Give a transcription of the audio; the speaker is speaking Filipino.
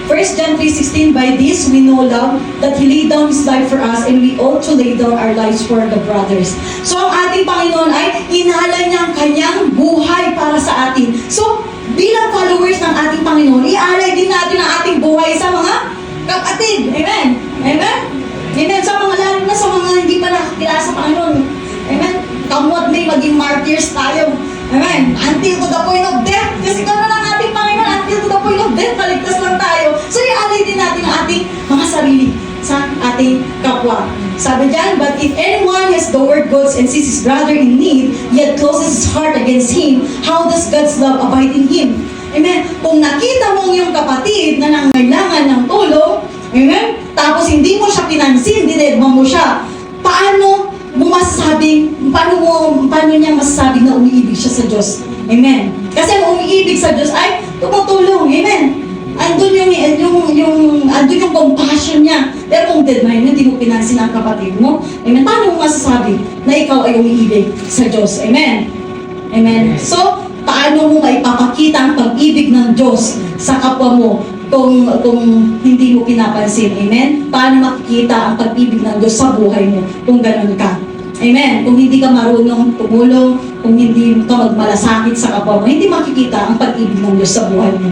1 John 3:16, by this we know love, that He laid down His life for us, and we ought to lay down our lives for the brothers. So ang ating Panginoon ay inalay niya ang kanyang buhay para sa atin. So, bilang followers ng ating Panginoon, ialay din natin ang ating buhay sa mga kapatid. Amen? Amen? Amen? Sa mga lalo na sa mga hindi pa nakakilala sa Panginoon. Amen? Kamot may maging martyrs tayo. Amen? Until to the point of death. Kasi gano'n ang ating Panginoon, until to the point of death, kaligtas lang tayo. So, ialay din natin ang ating mga sarili sa ating kapwa. Sabi dyan, but if anyone has the word goods and sees his brother in need, yet closes his heart against him, how does God's love abide in him? Amen? Kung nakita mo yung kapatid na nangailangan ng tulong, amen? Tapos hindi mo siya pinansin, dinedma mo siya, paano niya masasabing na umiibig siya sa Diyos? Amen? Kasi ang umiibig sa Diyos ay tumutulong. Amen? Andun yung compassion niya. Pero kung deadline mo, hindi mo pinansin ang kapatid mo, amen? Paano mo masasabi na ikaw ay umiibig sa Diyos? Amen? Amen? So, paano mo maipapakita ang pag-ibig ng Diyos sa kapwa mo kung hindi mo pinapansin? Amen? Paano makikita ang pag-ibig ng Diyos sa buhay mo kung gano'n ka? Amen? Kung hindi ka marunong tumulong, kung hindi ka magmalasakit sa kapwa mo, hindi makikita ang pag-ibig ng Diyos sa buhay mo.